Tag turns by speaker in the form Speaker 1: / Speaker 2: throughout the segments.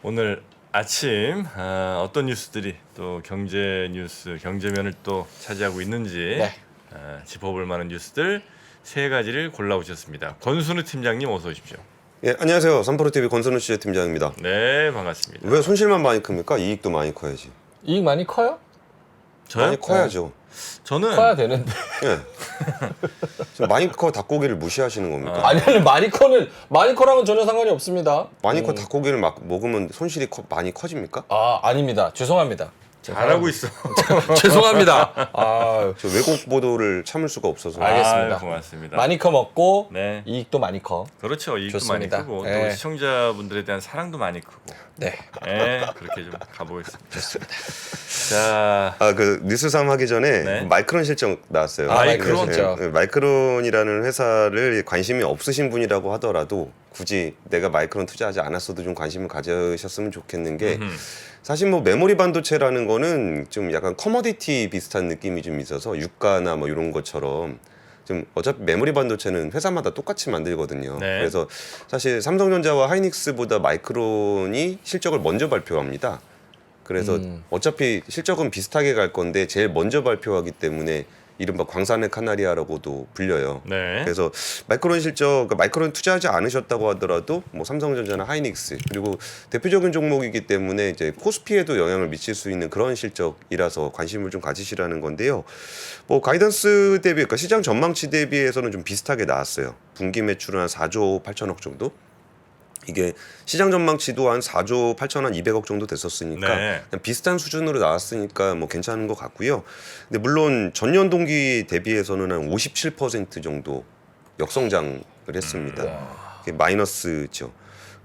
Speaker 1: 오늘 아침 어떤 뉴스들이 또 경제 뉴스, 경제면을 또 차지하고 있는지
Speaker 2: 네.
Speaker 1: 짚어볼 만한 뉴스들 세 가지를 골라오셨습니다. 권순우 팀장님 어서 오십시오.
Speaker 3: 예, 안녕하세요. 삼프로TV 권순우 씨 팀장입니다.
Speaker 1: 네, 반갑습니다.
Speaker 3: 왜 손실만 많이 큽니까? 이익도 많이 커야지.
Speaker 2: 이익 많이 커요?
Speaker 1: 저요?
Speaker 3: 많이 커야죠.
Speaker 1: 저는
Speaker 2: 커야 되는데.
Speaker 3: 예. 지금 많이 커 닭고기를 무시하시는 겁니까?
Speaker 2: 아니 마니커랑은 전혀 상관이 없습니다.
Speaker 3: 많이 커 닭고기를 막 먹으면 손실이 많이 커집니까?
Speaker 2: 아닙니다. 죄송합니다.
Speaker 1: 잘하고 있어.
Speaker 2: 죄송합니다. 아,
Speaker 3: 저 왜곡 보도를 참을 수가 없어서.
Speaker 2: 알겠습니다.
Speaker 1: 아유, 고맙습니다.
Speaker 2: 많이 커 먹고
Speaker 1: 네.
Speaker 2: 이익도 많이 커.
Speaker 1: 그렇죠. 이익도
Speaker 2: 좋습니다.
Speaker 1: 많이 크고
Speaker 2: 네.
Speaker 1: 또 시청자분들에 대한 사랑도 많이 크고.
Speaker 2: 네.
Speaker 1: 네, 그렇게 좀 가보겠습니다. 좋습니다. 자,
Speaker 3: 그 뉴스삼 하기 전에
Speaker 1: 네.
Speaker 3: 마이크론 실적 나왔어요.
Speaker 1: 마이크론
Speaker 2: 실적.
Speaker 3: 예, 마이크론이라는 회사를 관심이 없으신 분이라고 하더라도 굳이 내가 마이크론 투자하지 않았어도 좀 관심을 가지셨으면 좋겠는 게 사실 뭐 메모리 반도체라는 거는 좀 약간 커머디티 비슷한 느낌이 좀 있어서 유가나 뭐 이런 것처럼 좀 어차피 메모리 반도체는 회사마다 똑같이 만들거든요.
Speaker 1: 네.
Speaker 3: 그래서 사실 삼성전자와 하이닉스보다 마이크론이 실적을 먼저 발표합니다. 그래서 어차피 실적은 비슷하게 갈 건데 제일 먼저 발표하기 때문에 이른바 광산의 카나리아라고도 불려요.
Speaker 1: 네.
Speaker 3: 그래서 마이크론 실적, 그러니까 마이크론 투자하지 않으셨다고 하더라도 뭐 삼성전자나 하이닉스 그리고 대표적인 종목이기 때문에 이제 코스피에도 영향을 미칠 수 있는 그런 실적이라서 관심을 좀 가지시라는 건데요. 뭐 가이던스 대비, 그러니까 시장 전망치 대비해서는 좀 비슷하게 나왔어요. 분기 매출은 한 4조 8천억 정도. 이게 시장 전망치도 한 4조 8천한 200억 정도 됐었으니까
Speaker 1: 네.
Speaker 3: 그냥 비슷한 수준으로 나왔으니까 뭐 괜찮은 것 같고요. 근데 물론 전년 동기 대비해서는 한 57% 정도 역성장을 했습니다. 이게 마이너스죠.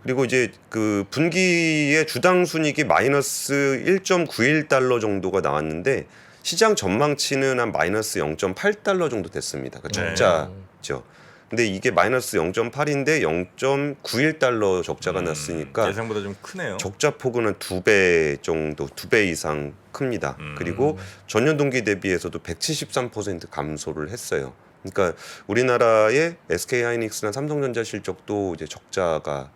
Speaker 3: 그리고 이제 그 분기의 주당 순이익이 마이너스 1.91달러 정도가 나왔는데 시장 전망치는 한 마이너스 0.8달러 정도 됐습니다. 그러니까
Speaker 1: 네.
Speaker 3: 적자죠. 근데 이게 마이너스 0.8인데 0.91달러 적자가 났으니까
Speaker 1: 예상보다 좀 크네요.
Speaker 3: 적자 폭은 한 2배 정도, 2배 이상 큽니다. 그리고 전년 동기 대비해서도 173% 감소를 했어요. 그러니까 우리나라의 SK 하이닉스나 삼성전자 실적도 이제 적자가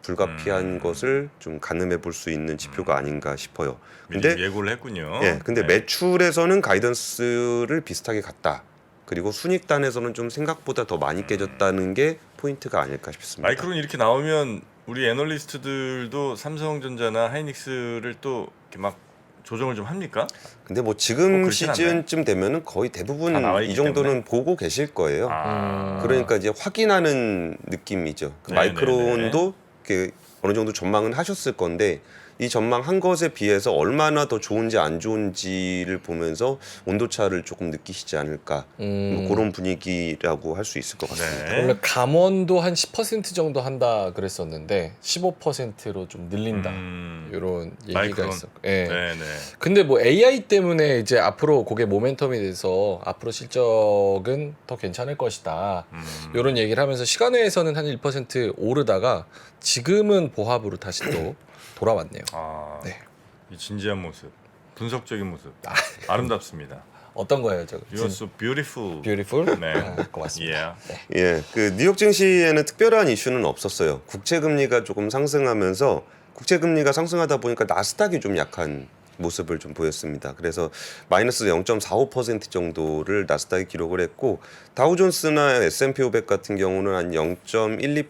Speaker 3: 불가피한 것을 좀 가늠해 볼 수 있는 지표가 아닌가 싶어요. 근데
Speaker 1: 미리 예고를 했군요.
Speaker 3: 예, 근데
Speaker 1: 네.
Speaker 3: 매출에서는 가이던스를 비슷하게 갔다. 그리고 순익단에서는 좀 생각보다 더 많이 깨졌다는 게 포인트가 아닐까 싶습니다.
Speaker 1: 마이크론 이렇게 나오면 우리 애널리스트들도 삼성전자나 하이닉스를 또 이렇게 막 조정을 좀 합니까?
Speaker 3: 근데 뭐 지금
Speaker 1: 그렇진
Speaker 3: 시즌쯤 되면은 거의 대부분
Speaker 1: 다 나와 있기
Speaker 3: 이 정도는
Speaker 1: 때문에?
Speaker 3: 보고 계실 거예요.
Speaker 1: 아,
Speaker 3: 그러니까 이제 확인하는 느낌이죠. 그
Speaker 1: 네,
Speaker 3: 마이크론도 이렇게 어느 정도 전망은 하셨을 건데 이 전망한 것에 비해서 얼마나 더 좋은지 안 좋은지를 보면서 온도차를 조금 느끼시지 않을까 뭐 그런 분위기라고 할 수 있을 것 같습니다.
Speaker 1: 네.
Speaker 2: 원래 감원도 한 10% 정도 한다 그랬었는데 15%로 좀 늘린다. 이런 얘기가
Speaker 1: 마이크론.
Speaker 2: 있었고. 예.
Speaker 1: 네, 네.
Speaker 2: 근데 뭐 AI 때문에 이제 앞으로 그게 모멘텀이 돼서 앞으로 실적은 더 괜찮을 것이다. 이런 얘기를 하면서 시간외에서는 한 1% 오르다가 지금은 보합으로 다시 또 돌아왔네요.
Speaker 1: 아,
Speaker 2: 네.
Speaker 1: 이 진지한 모습, 분석적인 모습, 아름답습니다.
Speaker 2: 어떤 거예요, 저거?
Speaker 1: You are so beautiful.
Speaker 2: 뷰티풀?
Speaker 1: 네.
Speaker 2: 고맙습니다.
Speaker 1: Yeah.
Speaker 2: 네.
Speaker 3: 예, 그 뉴욕 증시에는 특별한 이슈는 없었어요. 국채 금리가 조금 상승하면서 국채 금리가 상승하다 보니까 나스닥이 좀 약한 모습을 좀 보였습니다. 그래서 마이너스 0.45% 정도를 나스닥이 기록을 했고 다우존스나 S&P 500 같은 경우는 한 0.12%,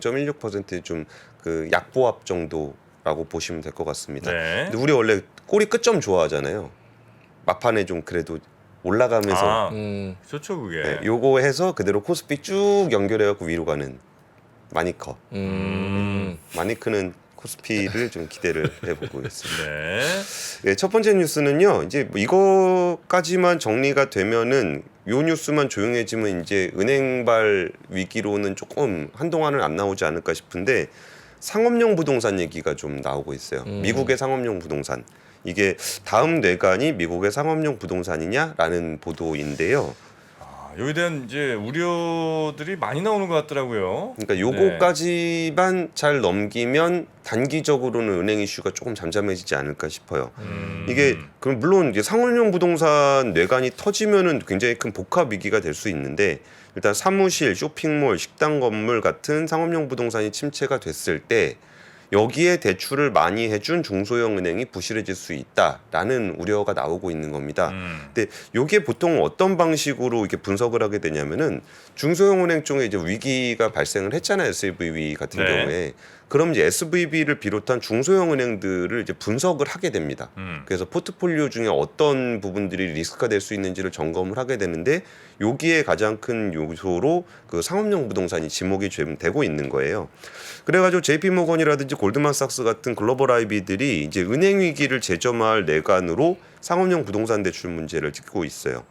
Speaker 3: 0.16% 좀 그 약보합 정도라고 보시면 될 것 같습니다.
Speaker 1: 네.
Speaker 3: 근데 우리 원래 꼬리 끝점 좋아하잖아요. 막판에 좀 그래도 올라가면서
Speaker 1: 아, 좋죠 그게.
Speaker 3: 네, 요거 해서 그대로 코스피 쭉 연결해갖고 위로 가는 마니커. 마니크는 코스피를 좀 기대를 해보고 있습니다.
Speaker 1: 네.
Speaker 3: 네, 첫 번째 뉴스는요. 이제 뭐 이거까지만 정리가 되면은 요 뉴스만 조용해지면 이제 은행발 위기로는 조금 한동안은 안 나오지 않을까 싶은데 상업용 부동산 얘기가 좀 나오고 있어요. 미국의 상업용 부동산. 이게 다음 뇌관이 미국의 상업용 부동산이냐라는 보도인데요.
Speaker 1: 여기에 대한 이제 우려들이 많이 나오는 것 같더라고요.
Speaker 3: 그러니까 요거까지만 잘 넘기면 단기적으로는 은행 이슈가 조금 잠잠해지지 않을까 싶어요. 이게 그럼 물론 이제 상업용 부동산 뇌관이 터지면은 굉장히 큰 복합 위기가 될 수 있는데 일단 사무실, 쇼핑몰, 식당 건물 같은 상업용 부동산이 침체가 됐을 때 여기에 대출을 많이 해준 중소형 은행이 부실해질 수 있다라는 우려가 나오고 있는 겁니다. 근데 이게 보통 어떤 방식으로 이렇게 분석을 하게 되냐면은 중소형 은행 쪽에 이제 위기가 발생을 했잖아요. SVB 같은
Speaker 1: 네.
Speaker 3: 경우에. 그럼 이제 SVB를 비롯한 중소형 은행들을 이제 분석을 하게 됩니다. 그래서 포트폴리오 중에 어떤 부분들이 리스크가 될 수 있는지를 점검을 하게 되는데 여기에 가장 큰 요소로 그 상업용 부동산이 지목이 되고 있는 거예요. 그래가지고 JP모건이라든지 골드만삭스 같은 글로벌 IB들이 이제 은행 위기를 재점화할 내관으로 상업용 부동산 대출 문제를 짚고 있어요.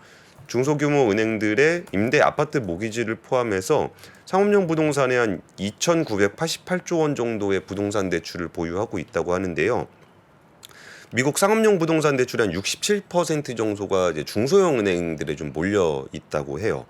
Speaker 3: 중소규모 은행들의 임대 아파트 모기지를 포함해서 상업용 부동산에 한 2,988조 원 정도의 부동산 대출을 보유하고 있다고 하는데요. 미국 상업용 부동산 대출의 한 67% 정도가 이제 중소형 은행들에 좀 몰려 있다고 해요.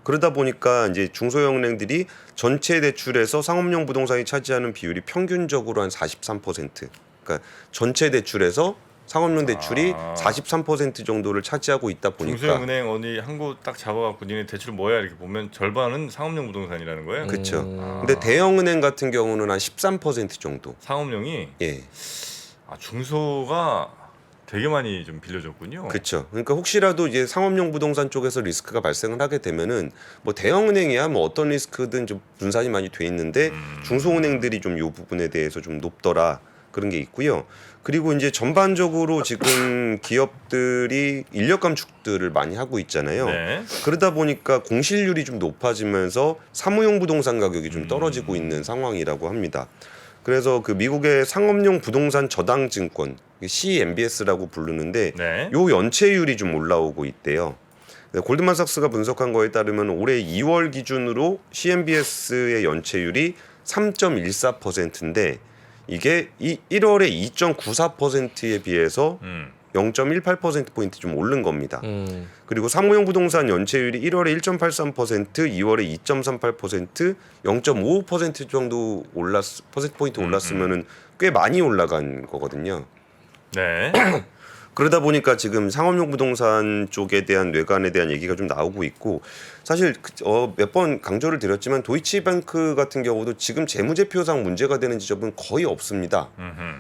Speaker 3: 그러다 보니까 이제 중소형 은행들이 전체 대출에서 상업용 부동산이 차지하는 비율이 평균적으로 한 43%. 그러니까 전체 대출에서 상업용 대출이 43% 정도를 차지하고 있다 보니까
Speaker 1: 중소형 은행 어디 한 곳 딱 잡아갖고 니네 대출 뭐야 이렇게 보면 절반은 상업용 부동산이라는 거예요.
Speaker 3: 그렇죠. 근데 대형 은행 같은 경우는 한 13% 정도.
Speaker 1: 상업용이
Speaker 3: 예.
Speaker 1: 중소가 되게 많이 좀 빌려줬군요.
Speaker 3: 그렇죠. 그러니까 혹시라도 이제 상업용 부동산 쪽에서 리스크가 발생을 하게 되면은 뭐 대형 은행이야 뭐 어떤 리스크든 좀 분산이 많이 돼 있는데 중소은행들이 좀 이 부분에 대해서 좀 높더라. 그런 게 있고요. 그리고 이제 전반적으로 지금 기업들이 인력 감축들을 많이 하고 있잖아요.
Speaker 1: 네.
Speaker 3: 그러다 보니까 공실률이 좀 높아지면서 사무용 부동산 가격이 좀 떨어지고 있는 상황이라고 합니다. 그래서 그 미국의 상업용 부동산 저당 증권 CMBS라고 부르는데
Speaker 1: 네.
Speaker 3: 요 연체율이 좀 올라오고 있대요. 골드만삭스가 분석한 거에 따르면 올해 2월 기준으로 CMBS의 연체율이 3.14%인데 이게 1월에 2.94%에 비해서 0.18%포인트 좀 오른 겁니다. 그리고 사무용 부동산 연체율이 1월에 1.83%, 2월에 2.38%, 0.55% 정도 퍼센트포인트 올랐으면은 꽤 많이 올라간 거거든요.
Speaker 1: 네.
Speaker 3: 그러다 보니까 지금 상업용 부동산 쪽에 대한 뇌관에 대한 얘기가 좀 나오고 있고 사실 몇 번 강조를 드렸지만 도이치뱅크 같은 경우도 지금 재무제표상 문제가 되는 지점은 거의 없습니다.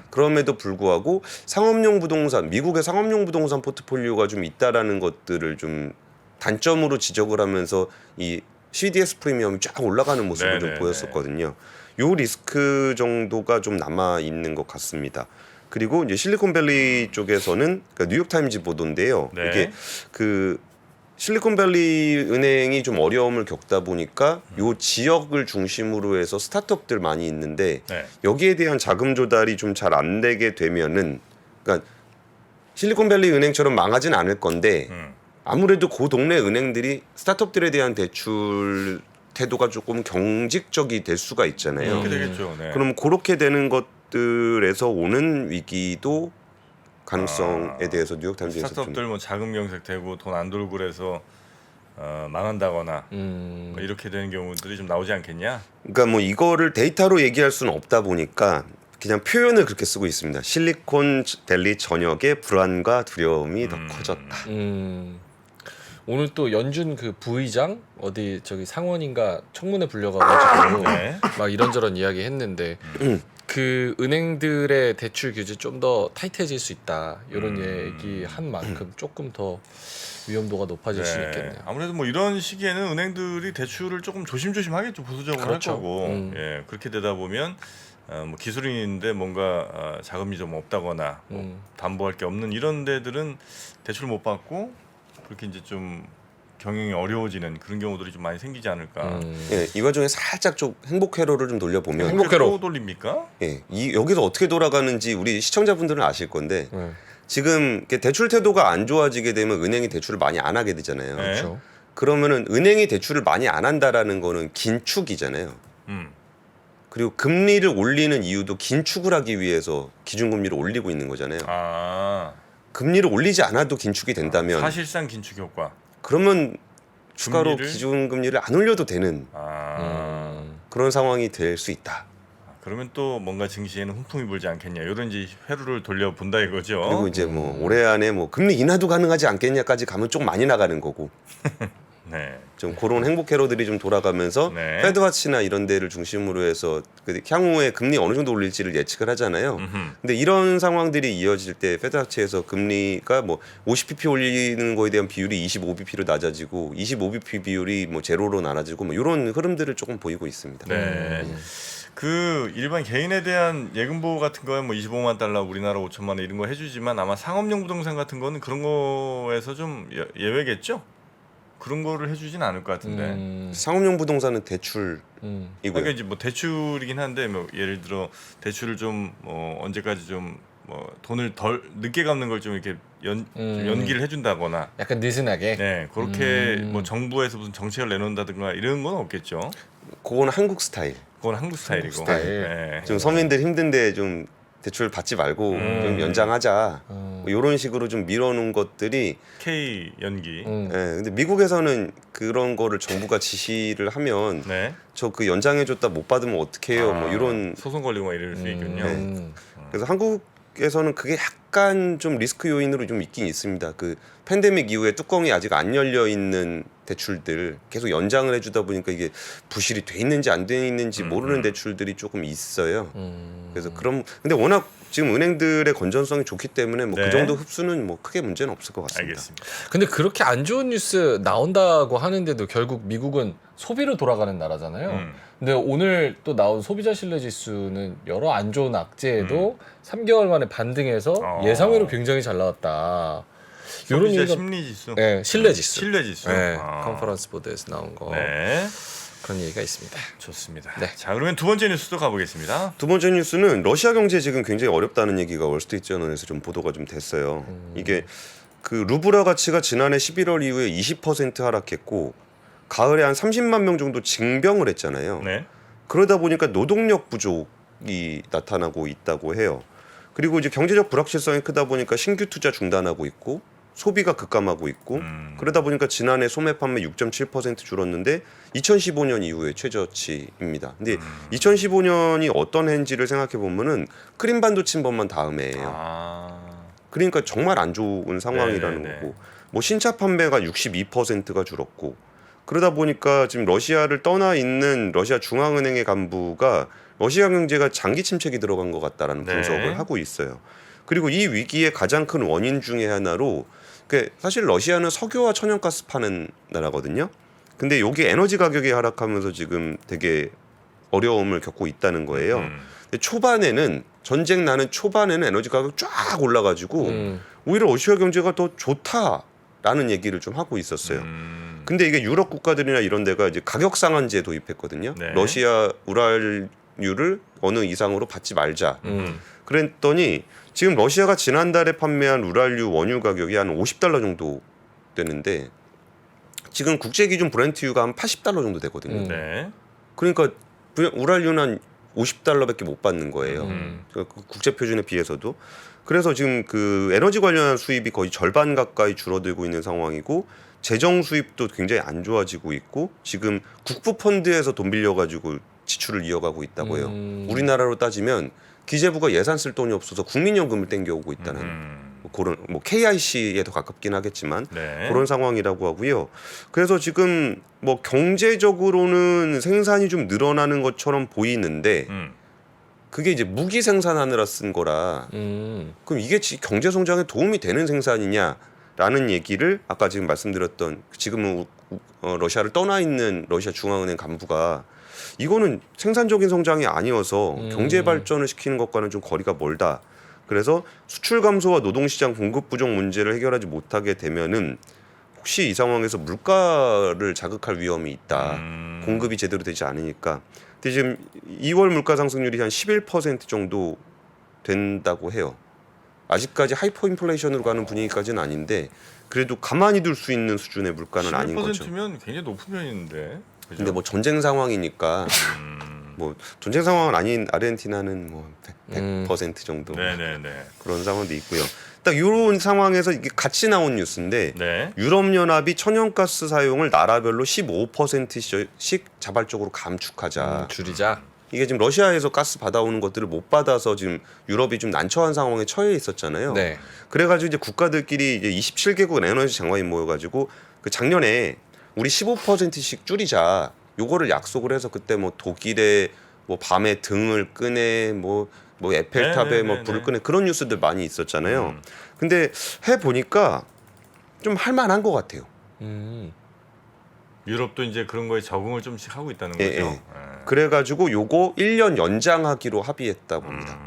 Speaker 3: 그럼에도 불구하고 상업용 부동산 미국의 상업용 부동산 포트폴리오가 좀 있다라는 것들을 좀 단점으로 지적을 하면서 이 CDS 프리미엄이 쫙 올라가는 모습을 좀 보였었거든요. 요 리스크 정도가 좀 남아 있는 것 같습니다. 그리고 이제 실리콘밸리 쪽에서는 그러니까 뉴욕타임즈 보도인데요.
Speaker 1: 네.
Speaker 3: 이게 그 실리콘밸리 은행이 좀 어려움을 겪다 보니까 요 지역을 중심으로 해서 스타트업들 많이 있는데
Speaker 1: 네.
Speaker 3: 여기에 대한 자금 조달이 좀 잘 안 되게 되면은 그러니까 실리콘밸리 은행처럼 망하진 않을 건데 아무래도 그 동네 은행들이 스타트업들에 대한 대출 태도가 조금 경직적이 될 수가 있잖아요.
Speaker 1: 그렇게 되겠죠. 네.
Speaker 3: 그럼 그렇게 되는 것들에서 오는 위기도 가능성에 대해서 뉴욕타임즈에서
Speaker 1: 스타트업들 뭐 자금 경색되고 돈 안 돌고 그래서 망한다거나 뭐 이렇게 되는 경우들이 좀 나오지 않겠냐?
Speaker 3: 그러니까 뭐 이거를 데이터로 얘기할 수는 없다 보니까 그냥 표현을 그렇게 쓰고 있습니다. 실리콘밸리 전역의 불안과 두려움이 더 커졌다.
Speaker 2: 오늘 또 연준 그 부의장 어디 저기 상원인가 청문회 불려가지고
Speaker 1: 네.
Speaker 2: 막 이런저런 이야기 했는데 그 은행들의 대출 규제 좀 더 타이트해질 수 있다 이런 얘기 한 만큼 조금 더 위험도가 높아질 수 있겠네요.
Speaker 1: 아무래도 뭐 이런 시기에는 은행들이 대출을 조금 조심조심 하겠죠. 보수적으로
Speaker 2: 그렇죠.
Speaker 1: 할 거고. 예, 그렇게 되다 보면 뭐 기술인인데 뭔가 자금이 좀 없다거나 뭐 담보할 게 없는 이런 데들은 대출 못 받고 그렇게 이제 좀 경영이 어려워지는 그런 경우들이 좀 많이 생기지 않을까.
Speaker 3: 예, 이 와중에 살짝 좀 행복 회로를 좀 돌려보면
Speaker 2: 행복회로.
Speaker 1: 또 돌립니까?
Speaker 3: 예, 여기서 어떻게 돌아가는지 우리 시청자분들은 아실 건데 지금 이렇게 대출 태도가 안 좋아지게 되면 은행이 대출을 많이 안 하게 되잖아요.
Speaker 1: 네.
Speaker 2: 그렇죠.
Speaker 3: 그러면은 은행이 대출을 많이 안 한다라는 거는 긴축이잖아요. 그리고 금리를 올리는 이유도 긴축을 하기 위해서 기준금리를 올리고 있는 거잖아요. 금리를 올리지 않아도 긴축이 된다면
Speaker 1: 사실상 긴축 효과.
Speaker 3: 그러면 추가로
Speaker 1: 금리를?
Speaker 3: 기준금리를 안 올려도 되는 그런 상황이 될 수 있다.
Speaker 1: 그러면 또 뭔가 증시에는 훈풍이 불지 않겠냐 이런 이제 회로를 돌려본다 이거죠.
Speaker 3: 그리고 이제 뭐 올해 안에 뭐 금리 인하도 가능하지 않겠냐까지 가면 좀 많이 나가는 거고.
Speaker 1: 네.
Speaker 3: 좀 그런 행복 회로들이 좀 돌아가면서
Speaker 1: 네.
Speaker 3: 패드와치나 이런 데를 중심으로 해서 그 향후에 금리 어느 정도 올릴지를 예측을 하잖아요. 근데 이런 상황들이 이어질 때 패드와치에서 금리가 뭐 50bp 올리는 거에 대한 비율이 25bp로 낮아지고 25bp 비율이 뭐 제로로 낮아지고 뭐 이런 흐름들을 조금 보이고 있습니다.
Speaker 1: 네. 그 일반 개인에 대한 예금 보호 같은 거에 뭐 25만 달러 우리나라 5천만 원 이런 거 해주지만 아마 상업용 부동산 같은 거는 그런 거에서 좀 예외겠죠? 그런 거를 해주진 않을 것 같은데.
Speaker 3: 상업용 부동산은 대출이고요.
Speaker 1: 그러니까 이제 뭐 대출이긴 한데 뭐 예를 들어 대출을 좀 언제까지 좀 뭐 돈을 덜 늦게 갚는 걸 좀 이렇게 좀 연기를 해준다거나.
Speaker 2: 약간 느슨하게.
Speaker 1: 네, 그렇게 뭐 정부에서 무슨 정책을 내놓는다든가 이런 건 없겠죠.
Speaker 3: 그건 한국 스타일.
Speaker 1: 그건 한국 스타일이고.
Speaker 2: 스타일.
Speaker 1: 네.
Speaker 3: 좀 서민들 힘든데 좀 대출 받지 말고 좀 연장하자. 뭐 이런 식으로 좀 밀어놓은 것들이
Speaker 1: K 연기.
Speaker 3: 근데 미국에서는 그런 거를 정부가 지시를 하면
Speaker 1: 네.
Speaker 3: 저 그 연장해줬다 못 받으면 어떡해요. 뭐 이런
Speaker 1: 소송 걸리고 막 이럴 수 있군요.
Speaker 3: 그래서 한국에서는 그게 약간 좀 리스크 요인으로 좀 있긴 있습니다. 그 팬데믹 이후에 뚜껑이 아직 안 열려 있는 대출들 계속 연장을 해주다 보니까 이게 부실이 돼 있는지 안 돼 있는지 모르는 대출들이 조금 있어요. 그래서 근데 워낙 지금 은행들의 건전성이 좋기 때문에 뭐
Speaker 1: 네.
Speaker 3: 그 정도 흡수는 뭐 크게 문제는 없을 것 같습니다.
Speaker 1: 알겠습니다.
Speaker 2: 근데 그렇게 안 좋은 뉴스 나온다고 하는데도 결국 미국은 소비로 돌아가는 나라잖아요. 근데 오늘 또 나온 소비자 신뢰 지수는 여러 안 좋은 악재에도 3개월 만에 반등해서 예상외로 굉장히 잘 나왔다. 이런
Speaker 1: 소비자
Speaker 2: 얘기가
Speaker 1: 심리 지수.
Speaker 2: 네, 신뢰 지수.
Speaker 1: 신뢰 지수.
Speaker 2: 네, 컨퍼런스 보드에서 나온 거.
Speaker 1: 네.
Speaker 2: 그런 얘기가 있습니다.
Speaker 1: 좋습니다.
Speaker 2: 네.
Speaker 1: 자, 그러면 두 번째 뉴스도 가보겠습니다.
Speaker 3: 두 번째 뉴스는 러시아 경제 지금 굉장히 어렵다는 얘기가 월스트리트 저널에서 좀 보도가 좀 됐어요. 이게 그 루블화 가치가 지난해 11월 이후에 20% 하락했고 가을에 한 30만 명 정도 징병을 했잖아요.
Speaker 1: 네.
Speaker 3: 그러다 보니까 노동력 부족이 나타나고 있다고 해요. 그리고 이제 경제적 불확실성이 크다 보니까 신규 투자 중단하고 있고 소비가 급감하고 있고 그러다 보니까 지난해 소매 판매 6.7% 줄었는데 2015년 이후에 최저치입니다. 근데 2015년이 어떤 해인지를 생각해 보면은 크림반도 침범만 다음에예요. 그러니까 정말 안 좋은 상황이라는
Speaker 1: 네네네.
Speaker 3: 거고 뭐 신차 판매가 62%가 줄었고 그러다 보니까 지금 러시아를 떠나 있는 러시아 중앙은행의 간부가 러시아 경제가 장기 침체기 들어간 것 같다라는
Speaker 1: 네.
Speaker 3: 분석을 하고 있어요. 그리고 이 위기의 가장 큰 원인 중에 하나로 사실 러시아는 석유와 천연가스 파는 나라거든요. 근데 여기 에너지 가격이 하락하면서 지금 되게 어려움을 겪고 있다는 거예요. 근데 초반에는 전쟁 나는 초반에는 에너지 가격 쫙 올라가지고 오히려 러시아 경제가 더 좋다라는 얘기를 좀 하고 있었어요. 근데 이게 유럽 국가들이나 이런 데가 이제 가격 상한제 도입했거든요.
Speaker 1: 네.
Speaker 3: 러시아 우랄유를 어느 이상으로 받지 말자. 그랬더니 지금 러시아가 지난달에 판매한 우랄유 원유 가격이 한 $50 정도 되는데 지금 국제 기준 브렌트유가 한 $80 정도 되거든요.
Speaker 1: 네.
Speaker 3: 그러니까 우랄유는 한 $50밖에 못 받는 거예요. 그 국제 표준에 비해서도. 그래서 지금 그 에너지 관련한 수입이 거의 절반 가까이 줄어들고 있는 상황이고 재정 수입도 굉장히 안 좋아지고 있고 지금 국부 펀드에서 돈 빌려 가지고 지출을 이어가고 있다고 해요. 우리나라로 따지면 기재부가 예산 쓸 돈이 없어서 국민연금을 땡겨오고 있다는 그런 뭐 KIC에 더 가깝긴 하겠지만
Speaker 1: 네.
Speaker 3: 그런 상황이라고 하고요. 그래서 지금 뭐 경제적으로는 생산이 좀 늘어나는 것처럼 보이는데 그게 이제 무기 생산하느라 쓴 거라 그럼 이게 경제 성장에 도움이 되는 생산이냐라는 얘기를 아까 지금 말씀드렸던 지금은 러시아를 떠나 있는 러시아 중앙은행 간부가 이거는 생산적인 성장이 아니어서 경제 발전을 시키는 것과는 좀 거리가 멀다. 그래서 수출 감소와 노동시장 공급 부족 문제를 해결하지 못하게 되면은 혹시 이 상황에서 물가를 자극할 위험이 있다. 공급이 제대로 되지 않으니까. 근데 지금 2월 물가 상승률이 한 11% 정도 된다고 해요. 아직까지 하이퍼 인플레이션으로 가는 분위기까지는 아닌데 그래도 가만히 둘 수 있는 수준의 물가는 아닌 거죠.
Speaker 1: 11%면 굉장히 높은 편인데. 그죠?
Speaker 3: 근데 뭐 전쟁 상황이니까 뭐 전쟁 상황은 아닌 아르헨티나는 뭐 100% 정도
Speaker 1: 네네네.
Speaker 3: 그런 상황도 있고요. 딱 이런 상황에서 이게 같이 나온 뉴스인데
Speaker 1: 네.
Speaker 3: 유럽연합이 천연가스 사용을 나라별로 15%씩 자발적으로 감축하자.
Speaker 2: 줄이자.
Speaker 3: 이게 지금 러시아에서 가스 받아오는 것들을 못 받아서 지금 유럽이 좀 난처한 상황에 처해 있었잖아요.
Speaker 2: 네.
Speaker 3: 그래가지고 이제 국가들끼리 이제 27개국 에너지 장관이 모여가지고 그 작년에 우리 15%씩 줄이자. 요거를 약속을 해서 그때 뭐 독일에 뭐 밤에 등을 끄네 뭐 에펠탑에 뭐 불을 끄네 그런 뉴스들 많이 있었잖아요. 근데 해 보니까 좀 할만한 것 같아요.
Speaker 1: 유럽도 이제 그런 거에 적응을 좀씩 하고 있다는
Speaker 3: 예,
Speaker 1: 거죠.
Speaker 3: 예.
Speaker 1: 예.
Speaker 3: 그래가지고 요거 1년 연장하기로 합의했다고 합니다.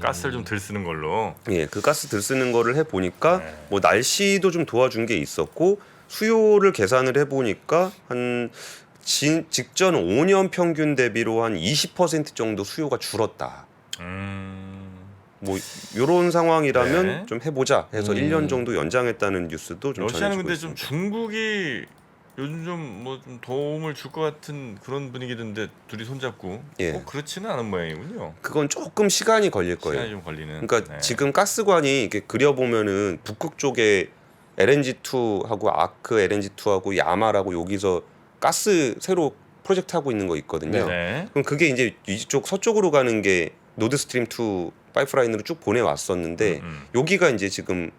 Speaker 1: 가스를 좀 덜 쓰는 걸로.
Speaker 3: 예, 그 가스 들 쓰는 거를 해 보니까
Speaker 1: 네.
Speaker 3: 뭐 날씨도 좀 도와준 게 있었고 수요를 계산을 해 보니까 한 직전 5년 평균 대비로 한 20% 정도 수요가 줄었다. 뭐 요런 상황이라면
Speaker 1: 네.
Speaker 3: 좀 해보자 해서 1년 정도 연장했다는 뉴스도 좀
Speaker 1: 러시아는
Speaker 3: 전해지고
Speaker 1: 근데 좀
Speaker 3: 있습니다.
Speaker 1: 중국이 요즘 좀 뭐 좀 도움을 줄 것 같은 그런 분위기던데 둘이 손잡고
Speaker 3: 예.
Speaker 1: 꼭 그렇지는 않은 모양이군요.
Speaker 3: 그건 조금 시간이 걸릴 거예요.
Speaker 1: 시간이 좀 걸리는.
Speaker 3: 그러니까
Speaker 1: 네.
Speaker 3: 지금 가스관이 이렇게 그려보면은 북극 쪽에 LNG2하고 아크 LNG2하고 야마라고 여기서 가스 새로 프로젝트 하고 있는 거 있거든요.
Speaker 1: 네.
Speaker 3: 그럼 그게 이제 이쪽 서쪽으로 가는 게 노드스트림 2 파이프라인으로 쭉 보내왔었는데 여기가 이제 지금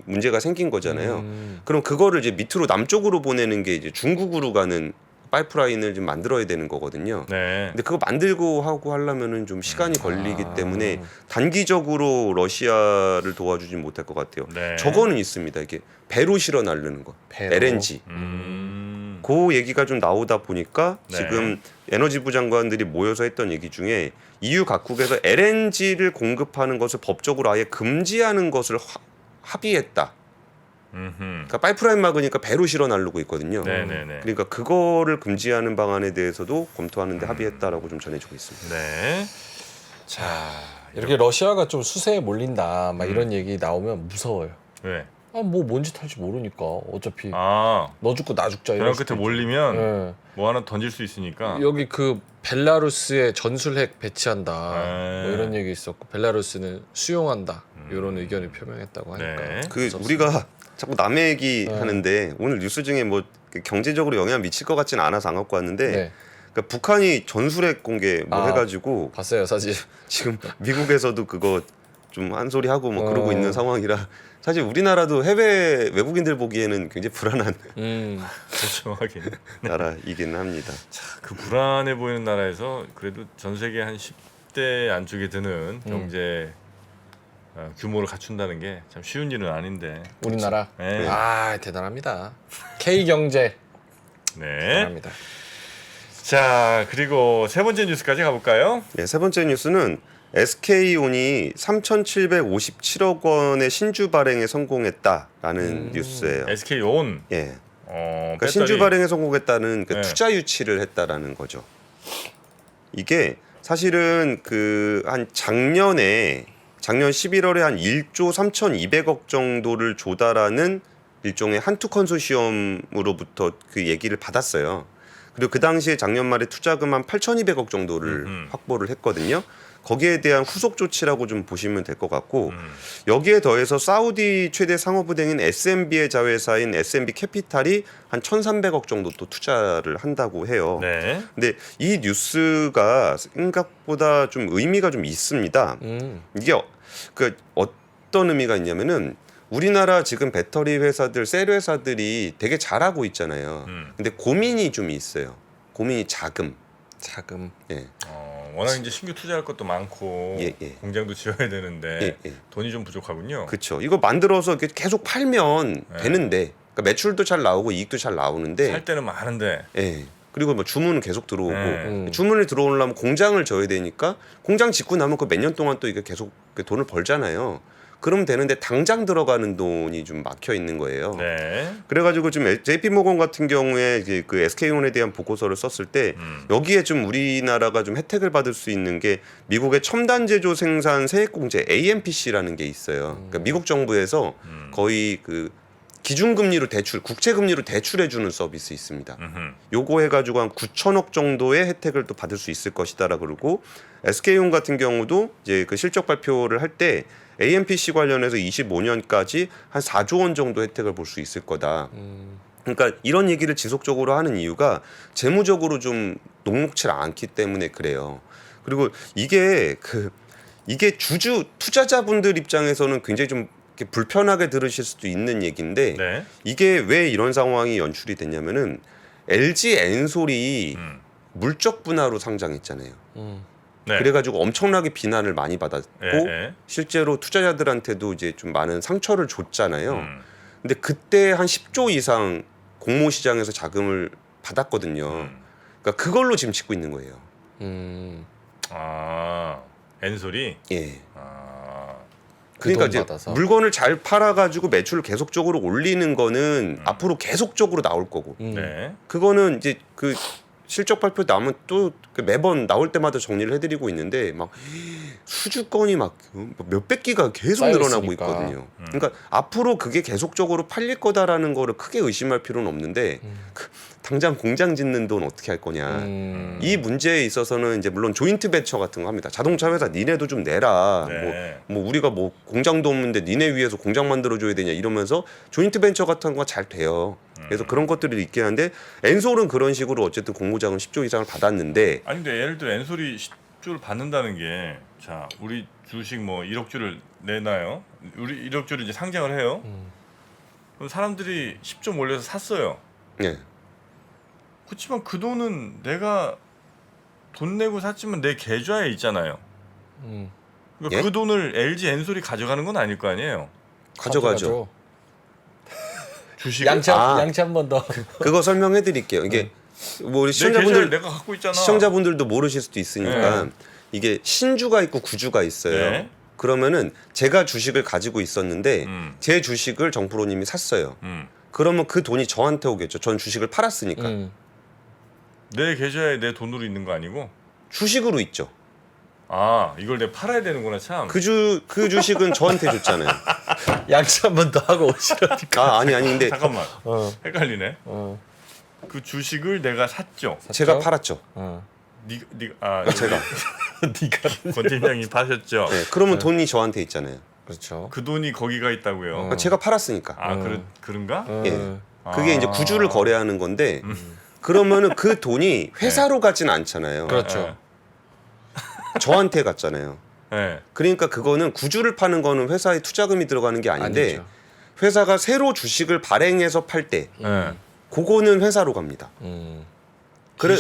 Speaker 3: 문제가 생긴 거잖아요. 그럼 그거를 이제 밑으로 남쪽으로 보내는 게 이제 중국으로 가는 파이프라인을 좀 만들어야 되는 거거든요.
Speaker 1: 네.
Speaker 3: 근데 그거 만들고 하고 하려면은 좀 시간이 걸리기 때문에 단기적으로 러시아를 도와주진 못할 것 같아요.
Speaker 1: 네.
Speaker 3: 저거는 있습니다. 이게 배로 실어 나르는 거,
Speaker 2: 배로?
Speaker 3: LNG. 그 얘기가 좀 나오다 보니까
Speaker 1: 네.
Speaker 3: 지금 에너지부 장관들이 모여서 했던 얘기 중에 EU 각국에서 LNG를 공급하는 것을 법적으로 아예 금지하는 것을 합의했다. 그러니까 파이프라인 막으니까 배로 실어 나르고 있거든요.
Speaker 1: 네네네.
Speaker 3: 그러니까 그거를 금지하는 방안에 대해서도 검토하는데 합의했다라고 좀 전해지고 있습니다.
Speaker 1: 네. 자,
Speaker 2: 이렇게 러시아가 좀 수세에 몰린다 막 이런 얘기 나오면 무서워요.
Speaker 1: 왜?
Speaker 2: 뭐 뭔 짓 할지 모르니까 어차피
Speaker 1: 아,
Speaker 2: 너 죽고 나 죽자
Speaker 1: 벼랑
Speaker 2: 이런
Speaker 1: 끝에 몰리면
Speaker 2: 예.
Speaker 1: 뭐 하나 던질 수 있으니까.
Speaker 2: 여기 그 벨라루스에 전술핵 배치한다
Speaker 1: 네.
Speaker 2: 뭐 이런 얘기 있었고 벨라루스는 수용한다 이런 의견을 표명했다고 하니까
Speaker 1: 네.
Speaker 3: 그
Speaker 2: 무섭습니다.
Speaker 3: 우리가 자꾸 남의 얘기 하는데 오늘 뉴스 중에 뭐 경제적으로 영향 미칠 것 같지는 않아서 안 갖고 왔는데
Speaker 2: 네,
Speaker 3: 그러니까 북한이 전술핵 공개 뭐
Speaker 2: 아.
Speaker 3: 해가지고
Speaker 2: 봤어요 사실.
Speaker 3: 지금 미국에서도 그거 좀 한 소리 하고 뭐 그러고
Speaker 2: 어.
Speaker 3: 있는 상황이라 사실 우리나라도 해외 외국인들 보기에는 굉장히 불안한
Speaker 1: 그렇죠, 하긴.
Speaker 3: 나라이긴 합니다.
Speaker 1: 그 불안해 보이는 나라에서 그래도 전 세계 한 10대 안쪽에 드는 경제 규모를 갖춘다는 게 참 쉬운 일은 아닌데.
Speaker 2: 우리나라
Speaker 1: 네.
Speaker 2: 아 대단합니다. K 경제
Speaker 1: 네.
Speaker 2: 대단합니다.
Speaker 1: 자, 그리고 세 번째 뉴스까지 가볼까요?
Speaker 3: 네, 세 번째 뉴스는 SK온이 3,757억 원의 신주 발행에 성공했다라는 뉴스예요.
Speaker 1: SK온.
Speaker 3: 예. 그러니까
Speaker 1: 배터리.
Speaker 3: 신주 발행에 성공했다는 그
Speaker 1: 네.
Speaker 3: 투자 유치를 했다라는 거죠. 이게 사실은 그 한 작년 11월에 한 1조 3,200억 정도를 조달하는 일종의 한투 컨소시엄으로부터 그 얘기를 받았어요. 그리고 그 당시에 작년 말에 투자금 한 8,200억 정도를 확보를 했거든요. 거기에 대한 후속 조치라고 좀 보시면 될 것 같고 여기에 더해서 사우디 최대 상업은행인 SMB의 자회사인 SMB 캐피탈이 한 1,300억 정도 또 투자를 한다고 해요.
Speaker 1: 네.
Speaker 3: 근데 이 뉴스가 생각보다 좀 의미가 좀 있습니다. 이게 그 어떤 의미가 있냐면은 우리나라 지금 배터리 회사들, 셀 회사들이 되게 잘하고 있잖아요. 근데 고민이 좀 있어요. 고민이 자금. 예.
Speaker 1: 워낙 이제 신규 투자할 것도 많고
Speaker 3: 예.
Speaker 1: 공장도 지어야 되는데
Speaker 3: 예.
Speaker 1: 돈이 좀 부족하군요.
Speaker 3: 그렇죠. 이거 만들어서 이렇게 계속 팔면
Speaker 1: 네.
Speaker 3: 되는데 그러니까 매출도 잘 나오고 이익도 잘 나오는데
Speaker 1: 살 때는 많은데.
Speaker 3: 예. 그리고 뭐 주문은 계속 들어오고
Speaker 1: 네.
Speaker 3: 주문을 들어오려면 공장을 져야 되니까 공장 짓고 나면 그 몇 년 동안 또 이게 계속 돈을 벌잖아요. 그러면 되는데 당장 들어가는 돈이 좀 막혀 있는 거예요.
Speaker 1: 네.
Speaker 3: 그래가지고 지금 JP모건 같은 경우에 이제 그 SK온에 대한 보고서를 썼을 때 여기에 좀 우리나라가 좀 혜택을 받을 수 있는 게 미국의 첨단 제조 생산 세액공제 AMPC라는 게 있어요. 그러니까 미국 정부에서 거의 그 기준금리로 대출, 국채금리로 대출해주는 서비스 있습니다. 요거 해가지고 한 9천억 정도의 혜택을 또 받을 수 있을 것이다라 그러고 SK온 같은 경우도 이제 그 실적 발표를 할 때 AMPC 관련해서 25년까지 한 4조 원 정도 혜택을 볼 수 있을 거다. 그러니까 이런 얘기를 지속적으로 하는 이유가 재무적으로 좀 녹록치 않기 때문에 그래요. 그리고 이게 투자자분들 입장에서는 굉장히 좀 이렇게 불편하게 들으실 수도 있는 얘기인데
Speaker 1: 네.
Speaker 3: 이게 왜 이런 상황이 연출이 됐냐면은 LG 엔솔이 물적 분할로 상장했잖아요.
Speaker 1: 네.
Speaker 3: 그래가지고 엄청나게 비난을 많이 받았고
Speaker 1: 예.
Speaker 3: 실제로 투자자들한테도 이제 좀 많은 상처를 줬잖아요. 근데 그때 한 10조 이상 공모 시장에서 자금을 받았거든요. 그러니까 그걸로 지금 짓고 있는 거예요.
Speaker 1: 아, 엔솔이.
Speaker 3: 예.
Speaker 1: 아,
Speaker 3: 그러니까
Speaker 2: 돈
Speaker 3: 이제
Speaker 2: 받아서.
Speaker 3: 물건을 잘 팔아가지고 매출을 계속적으로 올리는 거는 앞으로 계속적으로 나올 거고
Speaker 1: 네.
Speaker 3: 그거는 이제 그 실적 발표 나오면 또 매번 나올 때마다 정리를 해드리고 있는데 막 수주건이 막 몇백 기가 계속 늘어나고
Speaker 2: 쌓여있으니까.
Speaker 3: 있거든요. 그러니까 앞으로 그게 계속적으로 팔릴 거다라는 거를 크게 의심할 필요는 없는데 당장 공장 짓는 돈 어떻게 할 거냐. 이 문제에 있어서는 이제 물론 조인트 벤처 같은 거 합니다. 자동차 회사 니네도 좀 내라.
Speaker 1: 네.
Speaker 3: 뭐 우리가 뭐 공장도 없는데 니네 위해서 공장 만들어줘야 되냐 이러면서 조인트 벤처 같은 거 잘 돼요. 그래서 그런 것들이 있긴 한데 엔솔은 그런 식으로 어쨌든 공모자금 10조 이상을 받았는데
Speaker 1: 아니 근데 예를 들어 엔솔이 10조를 받는다는 게 자 우리 주식 뭐 1억 주를 내놔요. 우리 1억 주를 이제 상장을 해요. 그럼 사람들이 10조 몰려서 샀어요.
Speaker 3: 예.
Speaker 1: 그렇지만 그 돈은 내가 돈 내고 샀지만 내 계좌에 있잖아요. 그러니까
Speaker 3: 예?
Speaker 1: 그 돈을 LG 엔솔이 가져가는 건 아닐 거 아니에요.
Speaker 3: 가져가죠.
Speaker 1: 주식
Speaker 2: 양치
Speaker 3: 아.
Speaker 2: 양치 한 번 더.
Speaker 3: 그거 설명해 드릴게요. 이게 뭐 우리
Speaker 1: 내 계좌를
Speaker 3: 시청자분들
Speaker 1: 내가 갖고 있잖아.
Speaker 3: 시청자분들도 모르실 수도 있으니까 이게 신주가 있고 구주가 있어요.
Speaker 1: 네.
Speaker 3: 그러면은 제가 주식을 가지고 있었는데
Speaker 1: 음.
Speaker 3: 제 주식을 정프로님이 샀어요.
Speaker 1: 음.
Speaker 3: 그러면 그 돈이 저한테 오겠죠. 전 주식을 팔았으니까.
Speaker 1: 내 계좌에 내 돈으로 있는 거 아니고
Speaker 3: 주식으로 있죠.
Speaker 1: 아 이걸 내가 팔아야 되는구나 참.
Speaker 3: 그 주식은 저한테 줬잖아요.
Speaker 2: 양치 한 번 더 하고 오시라니까.
Speaker 3: 아니 근데
Speaker 1: 잠깐만
Speaker 2: 어.
Speaker 1: 헷갈리네. 그 주식을 내가 샀죠.
Speaker 3: 제가 팔았죠.
Speaker 1: 제가
Speaker 2: 네가.
Speaker 1: 권 팀장이 파셨죠.
Speaker 3: 네, 그러면 돈이 저한테 있잖아요.
Speaker 2: 그렇죠.
Speaker 1: 그 돈이 거기가 있다고요.
Speaker 3: 그러니까 제가 팔았으니까.
Speaker 1: 아 그런가?
Speaker 3: 예. 그게 이제
Speaker 1: 아.
Speaker 3: 구주를 거래하는 건데 그러면은 그 돈이 회사로 가지는 않잖아요.
Speaker 2: 그렇죠.
Speaker 3: 저한테 갔잖아요.
Speaker 1: 네.
Speaker 3: 그러니까 그거는 구주를 파는 거는 회사에 투자금이 들어가는 게 아닌데
Speaker 2: 아니죠.
Speaker 3: 회사가 새로 주식을 발행해서 팔 때
Speaker 1: 네.
Speaker 3: 그거는 회사로 갑니다. 그래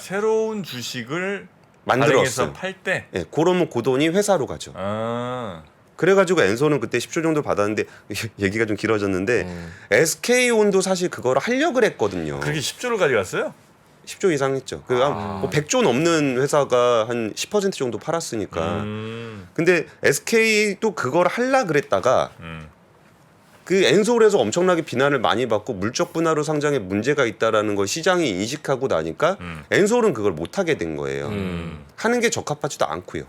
Speaker 1: 새로운 주식을
Speaker 3: 만들었어요.
Speaker 1: 발행해서 팔 때.
Speaker 3: 예, 그러면 그 돈이 회사로 가죠.
Speaker 1: 아.
Speaker 3: 그래가지고 엔솔은 그때 10조 정도 받았는데 얘기가 좀 길어졌는데 SK온도 사실 그걸 하려고 했거든요.
Speaker 1: 그렇게 10조를 가져갔어요?
Speaker 3: 10조 이상 했죠. 뭐 100조 넘는 회사가 한 10% 정도 팔았으니까. 근데 SK도 그걸 하려 그랬다가 그 엔솔에서 엄청나게 비난을 많이 받고 물적 분할로 상장에 문제가 있다라는 걸 시장이 인식하고 나니까 엔솔은 그걸 못 하게 된 거예요. 하는 게 적합하지도 않고요.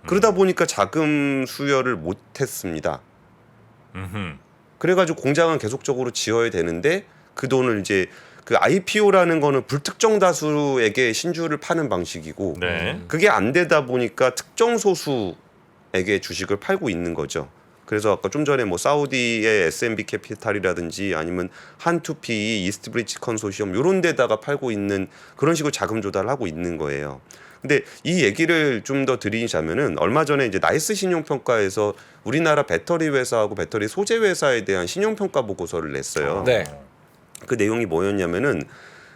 Speaker 3: 그러다 보니까 자금 수여를 못 했습니다. 그래가지고 공장은 계속적으로 지어야 되는데 그 돈을 이제 그 IPO라는 거는 불특정 다수에게 신주를 파는 방식이고
Speaker 1: 네.
Speaker 3: 그게 안 되다 보니까 특정 소수에게 주식을 팔고 있는 거죠. 그래서 아까 좀 전에 뭐 사우디의 S&B 캐피탈이라든지 아니면 한투피, 이스트브리지 컨소시엄 이런 데다가 팔고 있는 그런 식으로 자금 조달을 하고 있는 거예요. 근데 이 얘기를 좀 더 드리자면은 얼마 전에 이제 나이스 신용평가에서 우리나라 배터리 회사하고 배터리 소재 회사에 대한 신용평가 보고서를 냈어요.
Speaker 2: 네.
Speaker 3: 그 내용이 뭐였냐면은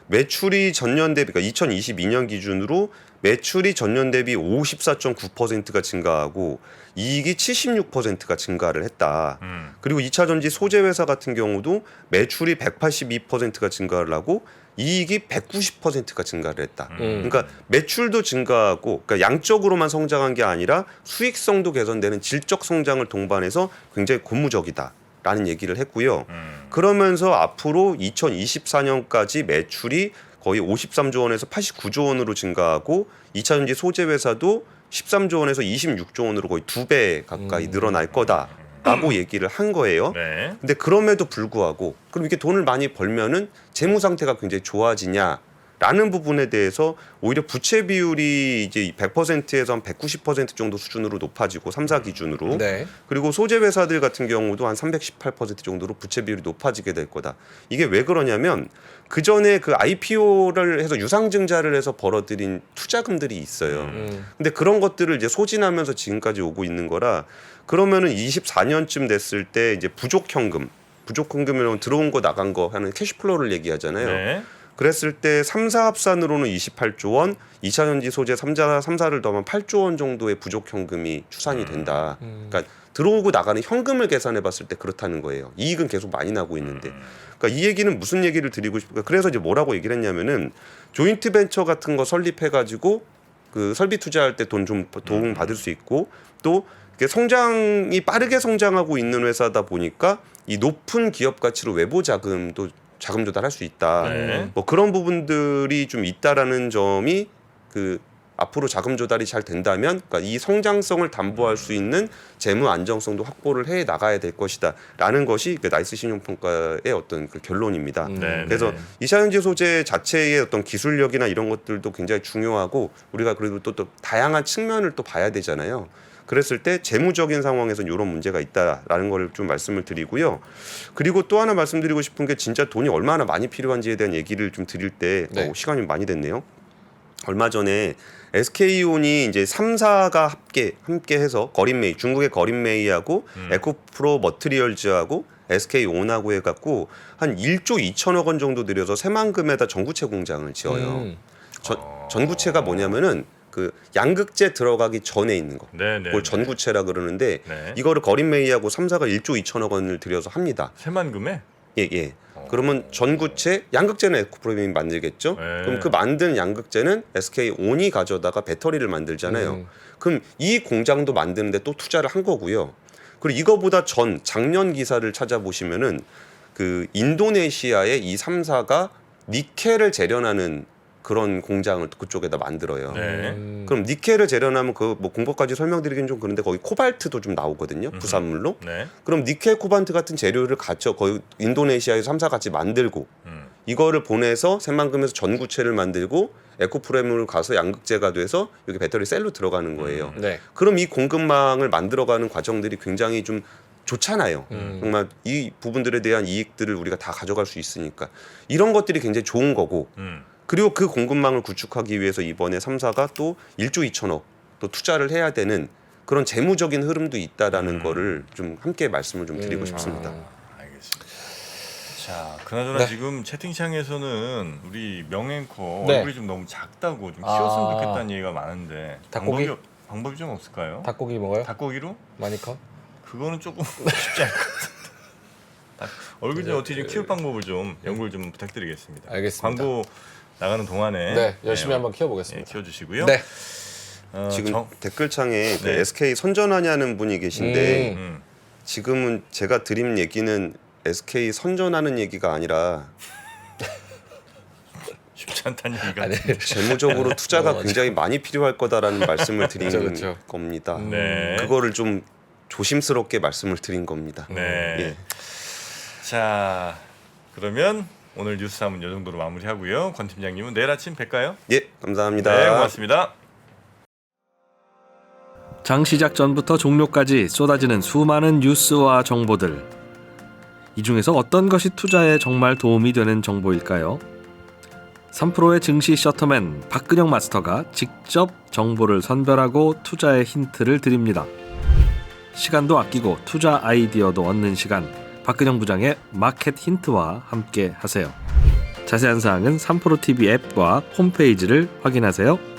Speaker 3: 매출이 전년 대비 그러니까 2022년 기준으로 매출이 전년 대비 54.9%가 증가하고 이익이 76%가 증가를 했다. 그리고 2차 전지 소재 회사 같은 경우도 매출이 182%가 증가를 하고 이익이 190%가 증가를 했다. 그러니까 매출도 증가하고 그러니까 양적으로만 성장한 게 아니라 수익성도 개선되는 질적 성장을 동반해서 굉장히 고무적이다. 라는 얘기를 했고요. 그러면서 앞으로 2024년까지 매출이 거의 53조 원에서 89조 원으로 증가하고 2차 전지 소재 회사도 13조 원에서 26조 원으로 거의 2배 가까이 늘어날 거다라고 얘기를 한 거예요.
Speaker 1: 네.
Speaker 3: 근데 그럼에도 불구하고 그럼 이렇게 돈을 많이 벌면은 재무 상태가 굉장히 좋아지냐라는 라는 부분에 대해서 오히려 부채 비율이 이제 100%에서 한 190% 정도 수준으로 높아지고 3사 기준으로
Speaker 2: 네.
Speaker 3: 그리고 소재 회사들 같은 경우도 한 318% 정도로 부채 비율이 높아지게 될 거다. 이게 왜 그러냐면 그 전에 그 IPO를 해서 유상증자를 해서 벌어들인 투자금들이 있어요. 근데 그런 것들을 이제 소진하면서 지금까지 오고 있는 거라 그러면은 24년쯤 됐을 때 이제 부족 현금이면 들어온 거 나간 거 하는 캐시플로우를 얘기하잖아요.
Speaker 1: 네.
Speaker 3: 그랬을 때 3사 합산으로는 28조 원, 2차 전지 소재 3사를 더하면 8조 원 정도의 부족 현금이 추산이 된다. 그러니까 들어오고 나가는 현금을 계산해 봤을 때 그렇다는 거예요. 이익은 계속 많이 나고 있는데. 그러니까 이 얘기는 무슨 얘기를 드리고 싶을까? 그래서 이제 뭐라고 얘기를 했냐면은 조인트 벤처 같은 거 설립해 가지고 그 설비 투자할 때 돈 좀 도움 받을 수 있고 또 이렇게 성장이 빠르게 성장하고 있는 회사다 보니까 이 높은 기업 가치로 외부 자금도 자금 조달할 수 있다.
Speaker 1: 네.
Speaker 3: 뭐 그런 부분들이 좀 있다라는 점이 그 앞으로 자금 조달이 잘 된다면 그러니까 이 성장성을 담보할 수 있는 재무 안정성도 확보를 해 나가야 될 것이다라는 것이 그 나이스 신용평가의 어떤 그 결론입니다.
Speaker 1: 네,
Speaker 3: 그래서
Speaker 1: 네.
Speaker 3: 이차전지 소재 자체의 어떤 기술력이나 이런 것들도 굉장히 중요하고 우리가 그리고 또 다양한 측면을 또 봐야 되잖아요. 그랬을 때 재무적인 상황에서 이런 문제가 있다라는 걸 좀 말씀을 드리고요. 그리고 또 하나 말씀드리고 싶은 게 진짜 돈이 얼마나 많이 필요한지에 대한 얘기를 좀 드릴 때
Speaker 2: 네.
Speaker 3: 시간이 많이 됐네요. 얼마 전에 SK온이 이제 3사가 함께 해서 거린메이 중국의 거린메이하고 에코프로 머트리얼즈하고 SK온하고 해갖고 한 1조 2천억 원 정도 들여서 새만금에다 전구체 공장을 지어요. 전구체가 뭐냐면은 그 양극재 들어가기 전에 있는 거.
Speaker 1: 네, 네.
Speaker 3: 그걸 전구체라 그러는데
Speaker 1: 네.
Speaker 3: 이거를 거린메이하고 3사가 1조 2천억 원을 들여서 합니다.
Speaker 1: 새만금에?
Speaker 3: 예. 그러면 전구체, 양극재는 에코프로이 만들겠죠.
Speaker 1: 네.
Speaker 3: 그럼 그 만든 양극재는 SK온이 가져다가 배터리를 만들잖아요. 그럼 이 공장도 만드는데 또 투자를 한 거고요. 그리고 이거보다 작년 기사를 찾아보시면은 그 인도네시아의 이 3사가 니켈을 재련하는 그런 공장을 그쪽에다 만들어요.
Speaker 1: 네.
Speaker 3: 그럼 니켈을 재련하면 그 뭐 공법까지 설명드리긴 좀 그런데 거기 코발트도 좀 나오거든요. 부산물로.
Speaker 1: 네.
Speaker 3: 그럼 니켈 코발트 같은 재료를 거의 인도네시아에서 3사 같이 만들고 이거를 보내서 새만금에서 전구체를 만들고 에코프레임으로 가서 양극재가 돼서 여기 배터리 셀로 들어가는 거예요.
Speaker 2: 네.
Speaker 3: 그럼 이 공급망을 만들어가는 과정들이 굉장히 좀 좋잖아요. 정말 이 부분들에 대한 이익들을 우리가 다 가져갈 수 있으니까 이런 것들이 굉장히 좋은 거고 그리고 그 공급망을 구축하기 위해서 이번에 3사가 또 1조 2천억 또 투자를 해야 되는 그런 재무적인 흐름도 있다라는 거를 좀 함께 말씀을 좀 드리고 싶습니다.
Speaker 1: 알겠습니다. 자, 그나저나
Speaker 2: 네.
Speaker 1: 지금 채팅창에서는 우리 명앵커
Speaker 2: 네.
Speaker 1: 얼굴이 좀 너무 작다고 좀 키웠으면
Speaker 2: 아.
Speaker 1: 좋겠다는 얘기가 많은데
Speaker 2: 닭고기?
Speaker 1: 방법이 좀 없을까요?
Speaker 2: 닭고기 먹어요?
Speaker 1: 닭고기로?
Speaker 2: 많이 커?
Speaker 1: 그거는 조금 쉽지 않을 것 같은데. 얼굴 좀 어떻게 좀 키울 방법을 좀 연구를 좀 부탁드리겠습니다.
Speaker 2: 알겠습니다.
Speaker 1: 광고 나가는 동안에
Speaker 2: 네, 열심히 한번 키워보겠습니다.
Speaker 1: 키워주시고요.
Speaker 2: 네.
Speaker 3: 지금 댓글창에 그
Speaker 1: 네.
Speaker 3: SK 선전하냐는 분이 계신데
Speaker 1: 음.
Speaker 3: 지금은 제가 드린 얘기는 SK 선전하는 얘기가 아니라
Speaker 1: 쉽지 않다는 얘기가.
Speaker 2: 아니,
Speaker 3: 재무적으로 투자가 굉장히 많이 필요할 거다라는 말씀을 드린
Speaker 2: 그렇죠.
Speaker 3: 겁니다.
Speaker 1: 네.
Speaker 3: 그거를 좀 조심스럽게 말씀을 드린 겁니다.
Speaker 1: 네.
Speaker 3: 예.
Speaker 1: 자, 그러면 오늘 뉴스 한번 이 정도로 마무리하고요. 권 팀장님은 내일 아침 뵐까요?
Speaker 3: 예, 감사합니다.
Speaker 1: 네, 고맙습니다.
Speaker 4: 장 시작 전부터 종료까지 쏟아지는 수많은 뉴스와 정보들. 이 중에서 어떤 것이 투자에 정말 도움이 되는 정보일까요? 3프로의 증시 셔터맨 박근영 마스터가 직접 정보를 선별하고 투자의 힌트를 드립니다. 시간도 아끼고 투자 아이디어도 얻는 시간. 박근영 부장의 마켓 힌트와 함께 하세요. 자세한 사항은 3프로 TV 앱과 홈페이지를 확인하세요.